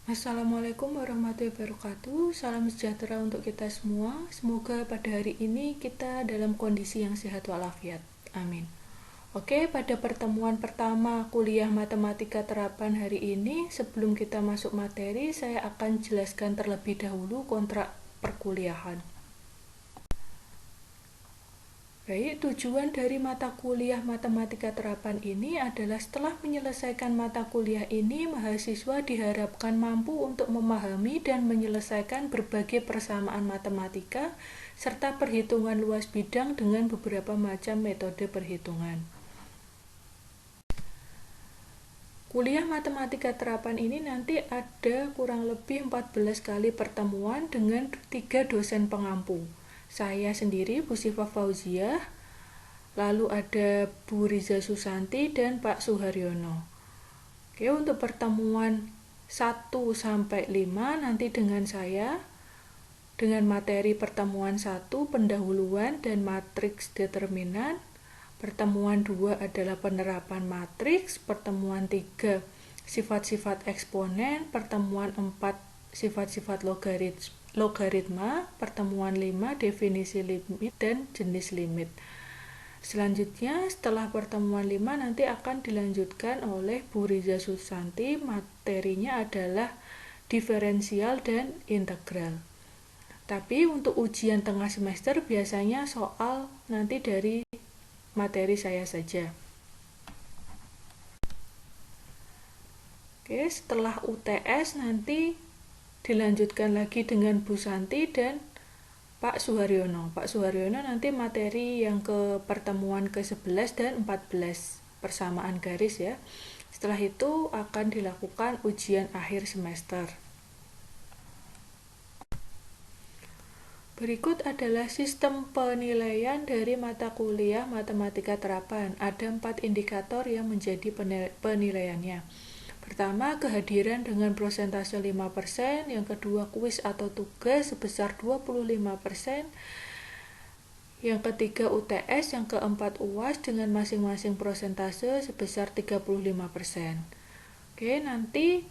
Assalamualaikum warahmatullahi wabarakatuh. Salam sejahtera untuk kita semua. Semoga pada hari ini kita dalam kondisi yang sehat walafiat. Amin. Oke, pada pertemuan pertama kuliah matematika terapan hari ini, sebelum kita masuk materi, saya akan jelaskan terlebih dahulu kontrak perkuliahan. Baik, tujuan dari mata kuliah matematika terapan ini adalah setelah menyelesaikan mata kuliah ini, mahasiswa diharapkan mampu untuk memahami dan menyelesaikan berbagai persamaan matematika serta perhitungan luas bidang dengan beberapa macam metode perhitungan. Kuliah matematika terapan ini nanti ada kurang lebih 14 kali pertemuan dengan 3 dosen pengampu. Saya sendiri, Bu Siva Fauziah, lalu ada Bu Riza Susanti dan Pak Suharyono. Oke, untuk pertemuan 1-5 nanti dengan saya, dengan materi pertemuan 1 pendahuluan dan matriks determinan. Pertemuan 2 adalah penerapan matriks, pertemuan 3 sifat-sifat eksponen, pertemuan 4 sifat-sifat logaritma, pertemuan 5 definisi limit dan jenis limit. Selanjutnya, setelah pertemuan 5 nanti akan dilanjutkan oleh Bu Riza Susanti. Materinya adalah diferensial dan integral. Tapi untuk ujian tengah semester biasanya soal nanti dari materi saya saja. Oke, setelah UTS nanti dilanjutkan lagi dengan Bu Santi dan Pak Suharyono. Pak Suharyono nanti materi yang ke pertemuan ke-11 dan 14, persamaan garis ya. Setelah itu akan dilakukan ujian akhir semester. Berikut adalah sistem penilaian dari mata kuliah matematika terapan. Ada 4 indikator yang menjadi penilaiannya. Pertama, kehadiran dengan persentase 5%, yang kedua, kuis atau tugas sebesar 25%, yang ketiga UTS, yang keempat UAS dengan masing-masing persentase sebesar 35%. Oke, nanti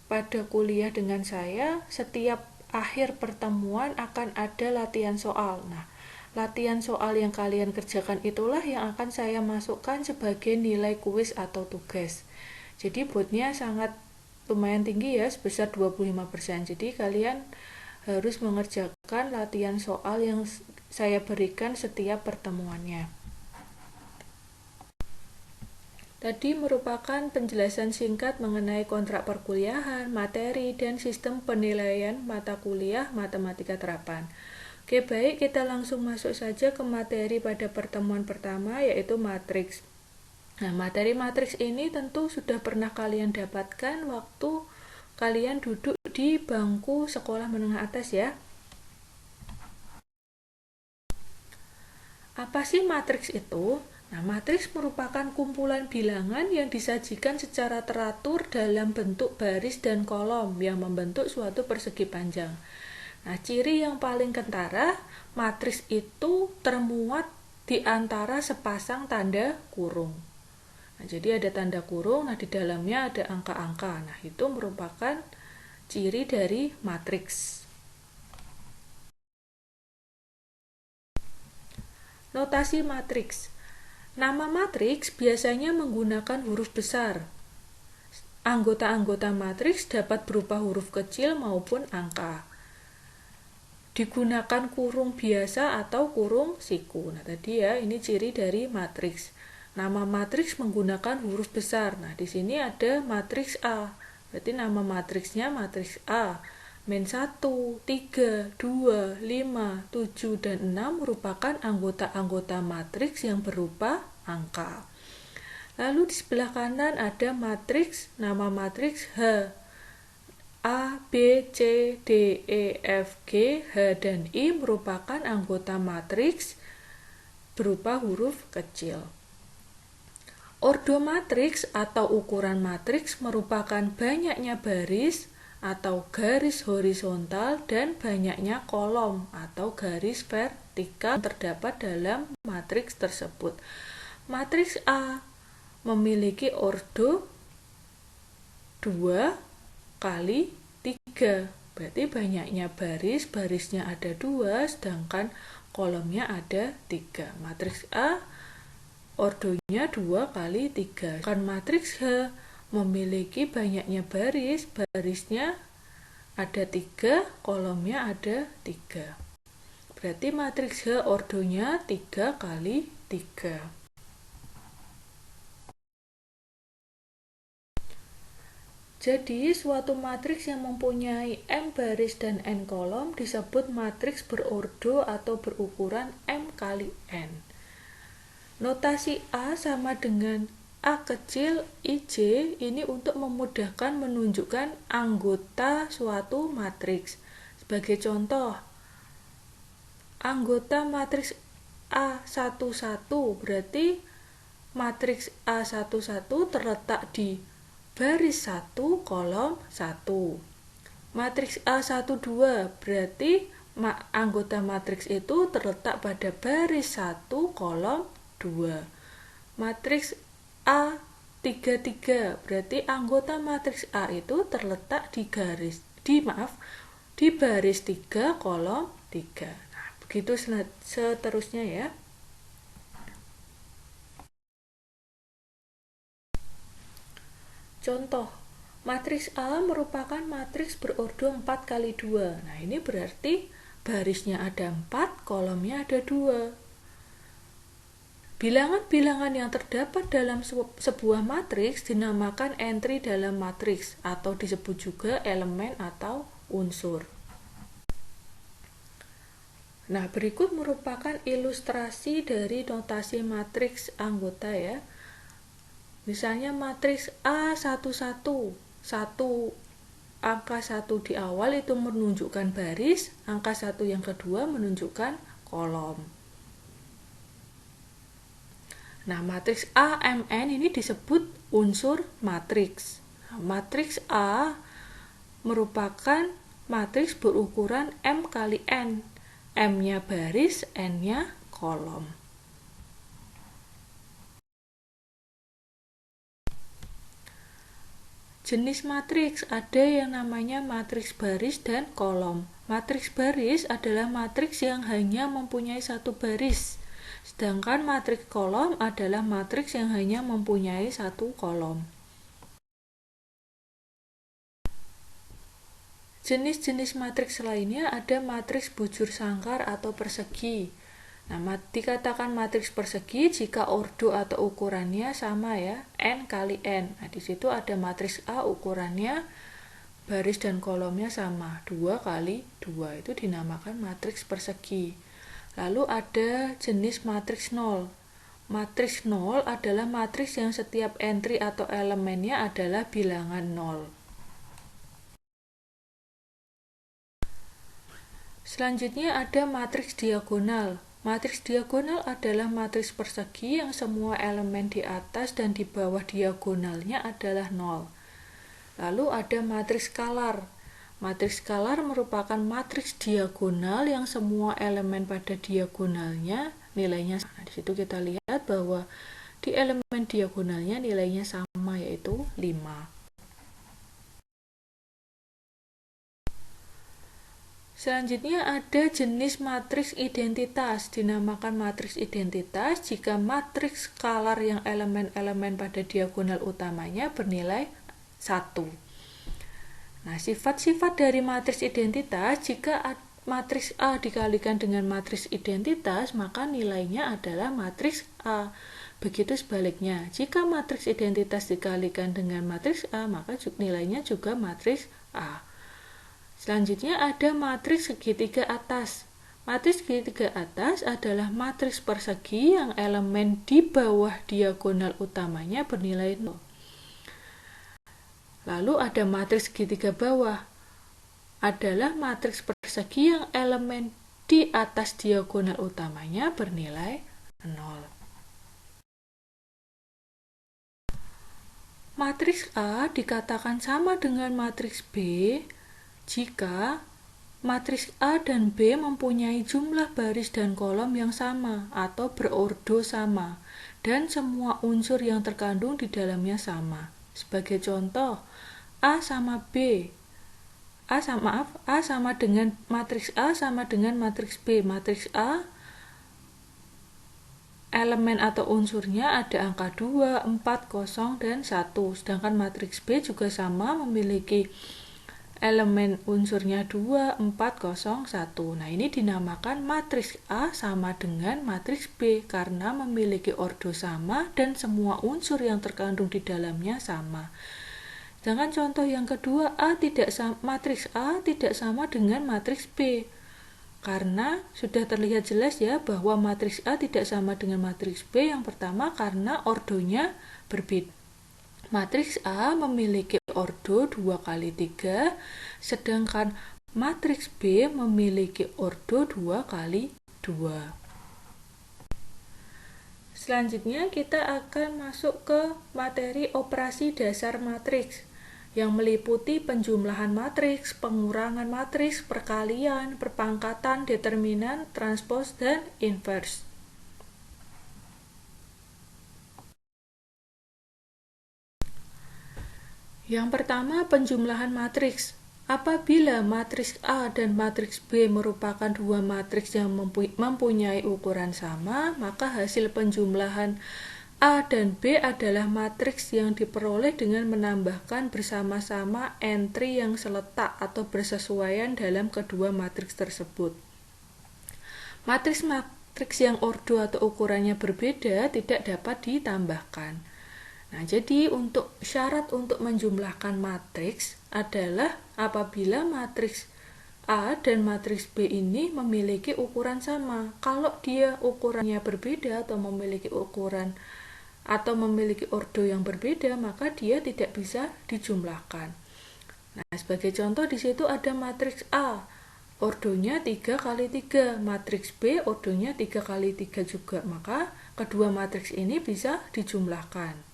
pada kuliah dengan saya, setiap akhir pertemuan akan ada latihan soal. Nah, latihan soal yang kalian kerjakan itulah yang akan saya masukkan sebagai nilai kuis atau tugas. Jadi botnya sangat lumayan tinggi ya, sebesar 25%. Jadi kalian harus mengerjakan latihan soal yang saya berikan setiap pertemuannya. Tadi merupakan penjelasan singkat mengenai kontrak perkuliahan, materi, dan sistem penilaian mata kuliah matematika terapan. Oke, baik, kita langsung masuk saja ke materi pada pertemuan pertama, yaitu matriks. Nah, materi matriks ini tentu sudah pernah kalian dapatkan waktu kalian duduk di bangku sekolah menengah atas ya. Apa sih matriks itu? Nah, matriks merupakan kumpulan bilangan yang disajikan secara teratur dalam bentuk baris dan kolom yang membentuk suatu persegi panjang. Nah, ciri yang paling kentara, matriks itu termuat di antara sepasang tanda kurung. Nah, jadi ada tanda kurung, nah di dalamnya ada angka-angka. Nah, itu merupakan ciri dari matriks. Notasi matriks. Nama matriks biasanya menggunakan huruf besar. Anggota-anggota matriks dapat berupa huruf kecil maupun angka. Digunakan kurung biasa atau kurung siku. Nah, tadi ya, ini ciri dari matriks. Nama matriks menggunakan huruf besar. Nah, di sini ada matriks A. Berarti nama matriksnya matriks A. Min 1, 3, 2, 5, 7, dan 6 merupakan anggota-anggota matriks yang berupa angka. Lalu di sebelah kanan ada matriks, nama matriks H. A, B, C, D, E, F, G, H, dan I merupakan anggota matriks berupa huruf kecil. Ordo matriks atau ukuran matriks merupakan banyaknya baris atau garis horizontal dan banyaknya kolom atau garis vertikal terdapat dalam matriks tersebut. Matriks A memiliki ordo 2 kali 3. Berarti banyaknya barisnya ada 2, sedangkan kolomnya ada 3. Matriks A ordonya 2 kali 3. Kan matriks H memiliki banyaknya barisnya ada 3, kolomnya ada 3. Berarti matriks H ordonya 3 kali 3. Jadi, suatu matriks yang mempunyai M baris dan N kolom disebut matriks berordo atau berukuran M kali N. Notasi A sama dengan A kecil IJ ini untuk memudahkan menunjukkan anggota suatu matriks. Sebagai contoh, anggota matriks A11 berarti matriks A11 terletak di baris 1 kolom 1. Matriks A12 berarti anggota matriks itu terletak pada baris 1 kolom 2. Matriks A33 berarti anggota matriks A itu terletak di baris 3 kolom 3. Nah, begitu seterusnya ya. Contoh, matriks A merupakan matriks berordo 4 kali 2. Nah, ini berarti barisnya ada 4, kolomnya ada 2. Bilangan-bilangan yang terdapat dalam sebuah matriks dinamakan entry dalam matriks atau disebut juga elemen atau unsur. Nah, berikut merupakan ilustrasi dari notasi matriks anggota ya. Misalnya matriks A11, 1 angka 1 di awal itu menunjukkan baris, angka 1 yang kedua menunjukkan kolom. Nah, matriks AMN ini disebut unsur matriks. Nah, matriks A merupakan matriks berukuran M kali N. M-nya baris, N-nya kolom. Jenis matriks ada yang namanya matriks baris dan kolom. Matriks baris adalah matriks yang hanya mempunyai satu baris, sedangkan matriks kolom adalah matriks yang hanya mempunyai satu kolom. Jenis-jenis matriks lainnya ada matriks bujur sangkar atau persegi. Nah, dikatakan matriks persegi jika ordo atau ukurannya sama ya, N kali N. Nah, di situ ada matriks A ukurannya baris dan kolomnya sama, 2 kali 2. Itu dinamakan matriks persegi. Lalu ada jenis matriks 0. Matriks 0 adalah matriks yang setiap entry atau elemennya adalah bilangan 0. Selanjutnya ada matriks diagonal. Matriks diagonal adalah matriks persegi yang semua elemen di atas dan di bawah diagonalnya adalah 0. Lalu ada matriks skalar. Matriks skalar merupakan matriks diagonal yang semua elemen pada diagonalnya nilainya sama. Nah, di situ kita lihat bahwa di elemen diagonalnya nilainya sama, yaitu 5. Selanjutnya ada jenis matriks identitas. Dinamakan matriks identitas jika matriks skalar yang elemen-elemen pada diagonal utamanya bernilai 1. Nah, sifat-sifat dari matriks identitas, jika matriks A dikalikan dengan matriks identitas, maka nilainya adalah matriks A. Begitu sebaliknya, jika matriks identitas dikalikan dengan matriks A, maka nilainya juga matriks A. Selanjutnya ada matriks segitiga atas. Matriks segitiga atas adalah matriks persegi yang elemen di bawah diagonal utamanya bernilai 0. Lalu ada matriks segitiga bawah. Adalah matriks persegi yang elemen di atas diagonal utamanya bernilai 0. Matriks A dikatakan sama dengan matriks B jika matriks A dan B mempunyai jumlah baris dan kolom yang sama atau berordo sama, dan semua unsur yang terkandung di dalamnya sama. Sebagai contoh, A sama B. A sama dengan matriks A sama dengan matriks B. Matriks A elemen atau unsurnya ada angka 2, 4, 0, dan 1. Sedangkan matriks B juga sama, memiliki elemen unsurnya 2, 4, 0, 1. Nah, ini dinamakan matriks A sama dengan matriks B karena memiliki ordo sama dan semua unsur yang terkandung di dalamnya sama. Sedangkan contoh yang kedua, matriks A tidak sama dengan matriks B. Karena sudah terlihat jelas ya bahwa matriks A tidak sama dengan matriks B. Yang pertama karena ordonya berbeda. Matriks A memiliki ordo 2 kali 3, sedangkan matriks B memiliki ordo 2 kali 2. Selanjutnya kita akan masuk ke materi operasi dasar matriks yang meliputi penjumlahan matriks, pengurangan matriks, perkalian, perpangkatan, determinan, transpos, dan inverse. Yang pertama, penjumlahan matriks. Apabila matriks A dan matriks B merupakan dua matriks yang mempunyai ukuran sama, maka hasil penjumlahan A dan B adalah matriks yang diperoleh dengan menambahkan bersama-sama entry yang seletak atau bersesuaian dalam kedua matriks tersebut. Matriks yang ordo atau ukurannya berbeda tidak dapat ditambahkan. Nah, jadi untuk syarat untuk menjumlahkan matriks adalah apabila matriks A dan matriks B ini memiliki ukuran sama. Kalau dia ukurannya berbeda atau memiliki ordo yang berbeda, maka dia tidak bisa dijumlahkan. Nah, sebagai contoh di situ ada matriks A, ordonya 3 kali 3, matriks B ordonya 3 kali 3 juga, maka kedua matriks ini bisa dijumlahkan.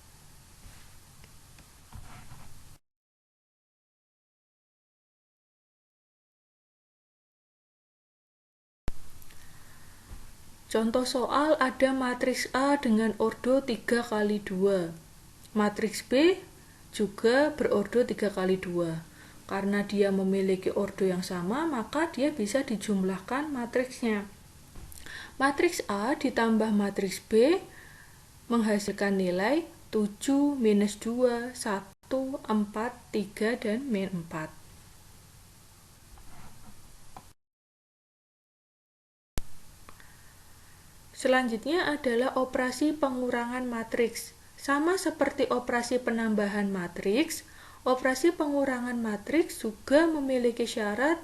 Contoh soal ada matriks A dengan ordo 3 kali 2. Matriks B juga berordo 3 kali 2. Karena dia memiliki ordo yang sama, maka dia bisa dijumlahkan matriksnya. Matriks A ditambah matriks B menghasilkan nilai 7, minus 2, 1, 4, 3, dan min 4. Selanjutnya adalah operasi pengurangan matriks. Sama seperti operasi penambahan matriks, operasi pengurangan matriks juga memiliki syarat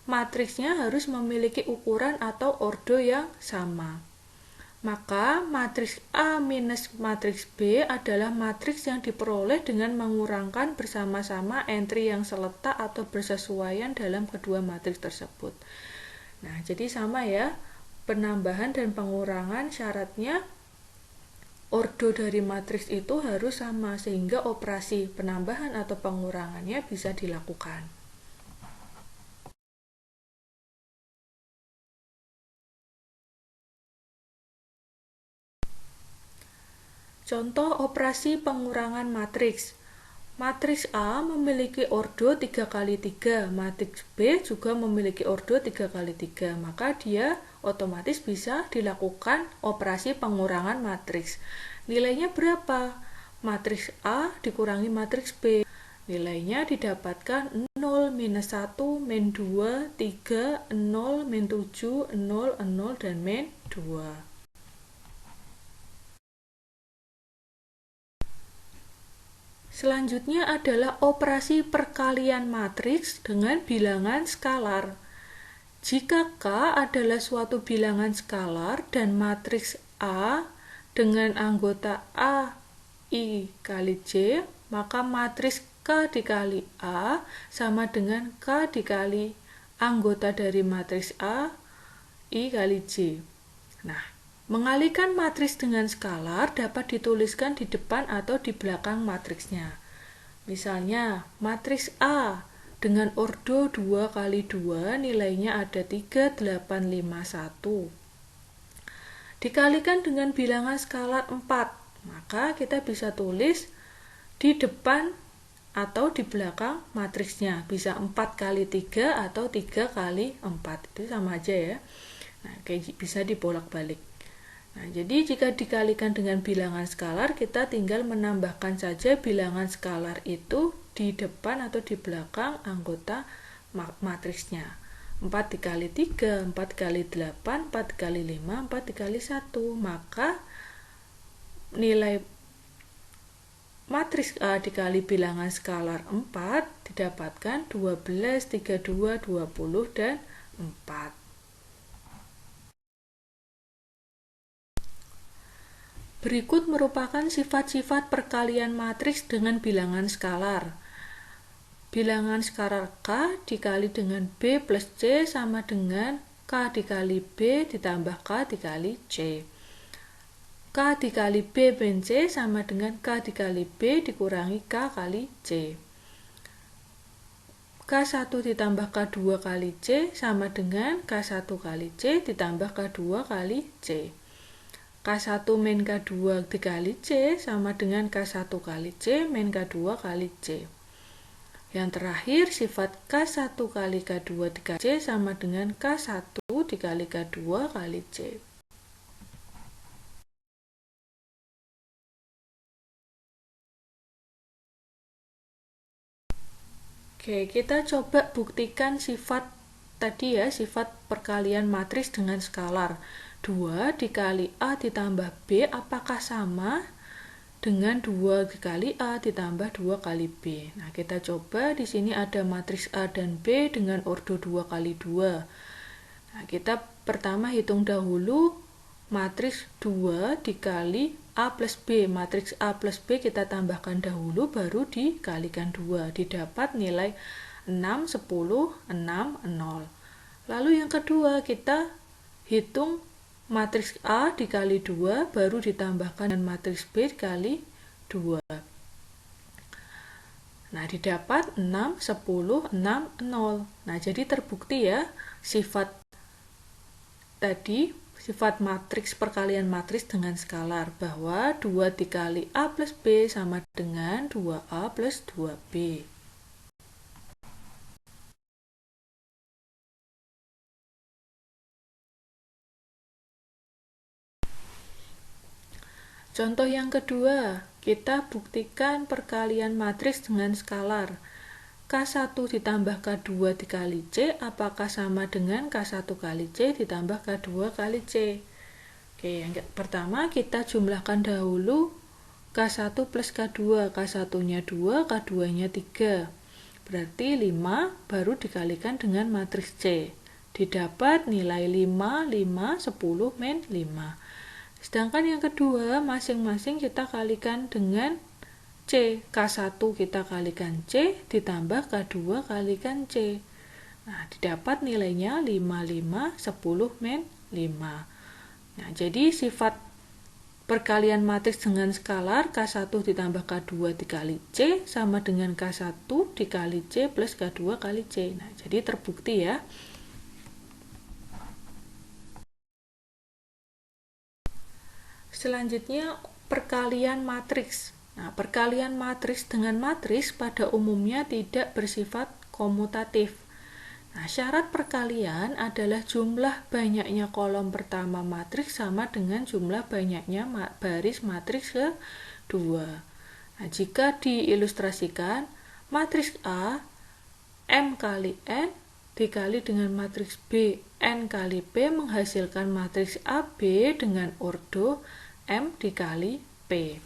matriksnya harus memiliki ukuran atau ordo yang sama. Maka matriks A minus matriks B adalah matriks yang diperoleh dengan mengurangkan bersama-sama entry yang seletak atau bersesuaian dalam kedua matriks tersebut. Nah, jadi sama ya. Penambahan dan pengurangan syaratnya ordo dari matriks itu harus sama sehingga operasi penambahan atau pengurangannya bisa dilakukan. Contoh operasi pengurangan matriks. Matriks A memiliki ordo 3 kali 3, matriks B juga memiliki ordo 3 kali 3, maka dia otomatis bisa dilakukan operasi pengurangan matriks. Nilainya berapa? Matriks A dikurangi matriks B. Nilainya didapatkan 0, minus 1, min 2, 3, 0, min 7, 0, 0, dan min 2. Selanjutnya adalah operasi perkalian matriks dengan bilangan skalar. Jika K adalah suatu bilangan skalar dan matriks A dengan anggota A, I kali J, maka matriks K dikali A sama dengan K dikali anggota dari matriks A, I kali J. Nah, mengalihkan matriks dengan skalar dapat dituliskan di depan atau di belakang matriksnya. Misalnya, matriks A dengan ordo 2 kali 2 nilainya ada 3, 8, 5, 1. Dikalikan dengan bilangan skalar 4, maka kita bisa tulis di depan atau di belakang matriksnya. Bisa 4 kali 3 atau 3 kali 4. Itu sama aja ya. Nah, kayak bisa dibolak-balik. Nah, jadi jika dikalikan dengan bilangan skalar, kita tinggal menambahkan saja bilangan skalar itu di depan atau di belakang anggota matriksnya. 4 dikali 3, 4 kali 8, 4 kali 5, 4 dikali 1. Maka nilai matriks A dikali bilangan skalar 4 didapatkan 12, 32, 20, dan 4. Berikut merupakan sifat-sifat perkalian matriks dengan bilangan skalar. Bilangan skalar K dikali dengan B plus C sama dengan K dikali B ditambah K dikali C. K dikali B min C sama dengan K dikali B dikurangi K kali C. K1 ditambah K2 kali C sama dengan K1 kali C ditambah K2 kali C. K1 min K2 dikali C sama dengan K1 kali C min K2 kali C. Yang terakhir, sifat K1 kali K2 dikali C sama dengan K1 dikali K2 kali C. Oke, kita coba buktikan sifat tadi ya, sifat perkalian matriks dengan skalar. 2 dikali A ditambah B apakah sama dengan 2 dikali A ditambah 2 kali B. Nah, kita coba di sini ada matriks A dan B dengan ordo 2 kali 2. Nah, kita pertama hitung dahulu matriks 2 dikali A plus B. Matriks A plus B kita tambahkan dahulu, baru dikalikan 2. Didapat nilai 6, 10, 6, 0. Lalu yang kedua, kita hitung matriks A dikali 2, baru ditambahkan dengan matriks B dikali 2. Nah, didapat 6, 10, 6, 0. Nah, jadi terbukti ya, sifat tadi, sifat matriks perkalian matriks dengan skalar, bahwa 2 dikali A plus B sama dengan 2A plus 2B. Contoh yang kedua, kita buktikan perkalian matriks dengan skalar. K1 ditambah K2 dikali C, apakah sama dengan K1 kali C ditambah K2 kali C? Oke, yang pertama kita jumlahkan dahulu K1 plus K2. K1-nya 2, K2-nya 3. Berarti 5 baru dikalikan dengan matriks C. Didapat nilai 5, 5, 10, min 5. Sedangkan yang kedua, masing-masing kita kalikan dengan C. K1 kita kalikan C, ditambah K2 kalikan C. Nah, didapat nilainya 5, 5, 10, min 5. Nah, jadi sifat perkalian matriks dengan skalar K1 ditambah K2 dikali C sama dengan K1 dikali C plus K2 kali C. Nah, jadi terbukti ya. Selanjutnya, perkalian matriks. Nah, perkalian matriks dengan matriks pada umumnya tidak bersifat komutatif. Nah, syarat perkalian adalah jumlah banyaknya kolom pertama matriks sama dengan jumlah banyaknya baris matriks kedua. Nah, jika diilustrasikan, matriks A M kali N dikali dengan matriks B N kali P menghasilkan matriks AB dengan ordo M dikali P.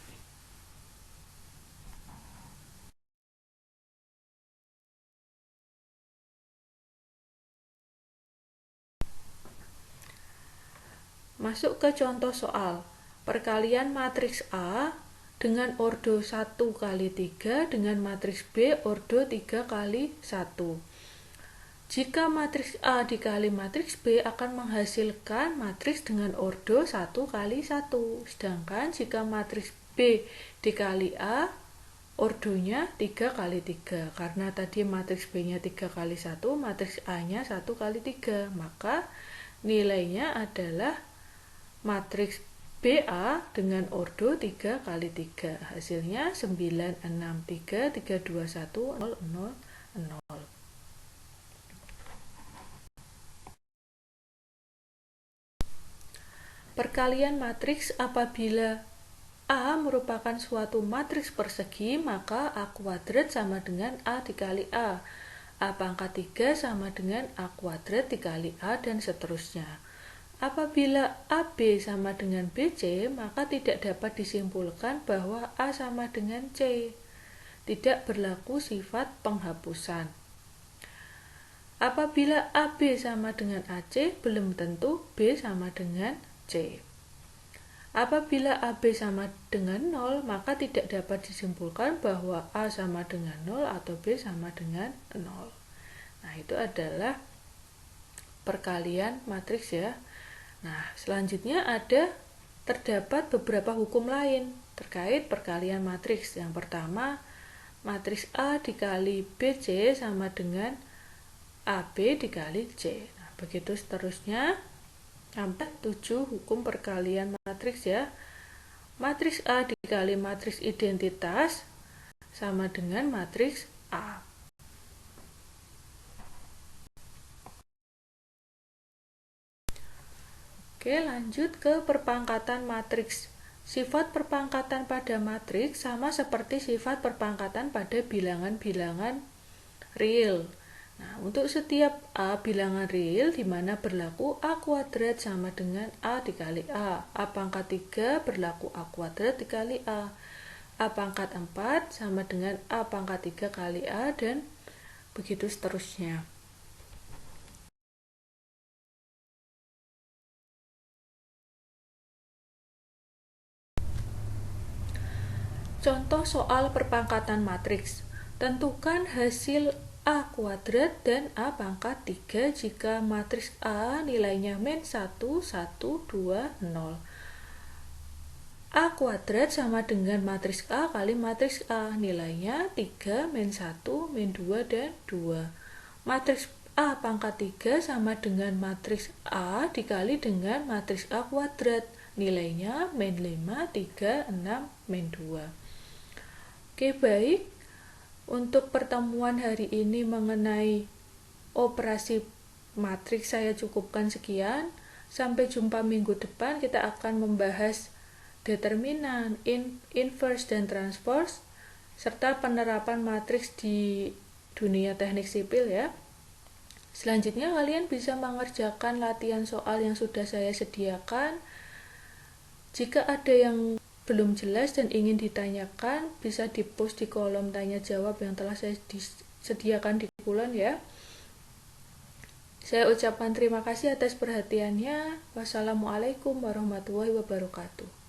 Masuk ke contoh soal. Perkalian matriks A dengan ordo 1 kali 3 dengan matriks B ordo 3 kali 1. Jika matriks A dikali matriks B akan menghasilkan matriks dengan ordo 1 kali 1. Sedangkan jika matriks B dikali A, ordonya 3 kali 3. Karena tadi matriks B-nya 3 kali 1, matriks A-nya 1 kali 3. Maka nilainya adalah matriks B BA dengan ordo 3 kali 3. Hasilnya 9, 6, 3, 3, 2, 1, 0, 0, 0. Perkalian matriks apabila A merupakan suatu matriks persegi, maka A kuadrat sama dengan A dikali A. A pangkat 3 sama dengan A kuadrat dikali A dan seterusnya. Apabila AB sama dengan BC, maka tidak dapat disimpulkan bahwa A sama dengan C. Tidak berlaku sifat penghapusan. Apabila AB sama dengan AC, belum tentu B sama dengan C. Apabila AB sama dengan 0, maka tidak dapat disimpulkan bahwa A sama dengan 0 atau B sama dengan 0. Nah, itu adalah perkalian matriks ya. Nah, selanjutnya terdapat beberapa hukum lain terkait perkalian matriks. Yang pertama, matriks A dikali BC sama dengan AB dikali C. Nah, begitu seterusnya sampai 7 hukum perkalian matriks ya. Matriks A dikali matriks identitas sama dengan matriks A. Oke, lanjut ke perpangkatan matriks. Sifat perpangkatan pada matriks sama seperti sifat perpangkatan pada bilangan-bilangan real. Nah, untuk setiap A bilangan real di mana berlaku A kuadrat sama dengan A dikali A. A pangkat 3 berlaku A kuadrat dikali A. A pangkat 4 sama dengan A pangkat 3 kali A dan begitu seterusnya. Contoh soal perpangkatan matriks. Tentukan hasil A kuadrat dan A pangkat 3 jika matriks A nilainya min 1, 1, 2, 0. A kuadrat sama dengan matriks A kali matriks A. Nilainya 3, min 1, min 2, dan 2. Matriks A pangkat 3 sama dengan matriks A dikali dengan matriks A kuadrat. Nilainya min 5, 3, 6, min 2. Oke, baik. Untuk pertemuan hari ini mengenai operasi matriks saya cukupkan sekian. Sampai jumpa minggu depan, kita akan membahas determinan, inverse, dan transpose, serta penerapan matriks di dunia teknik sipil ya. Selanjutnya kalian bisa mengerjakan latihan soal yang sudah saya sediakan. Jika ada yang belum jelas dan ingin ditanyakan, bisa di-post di kolom tanya jawab yang telah saya sediakan di bulan ya. Saya ucapkan terima kasih atas perhatiannya. Wassalamualaikum warahmatullahi wabarakatuh.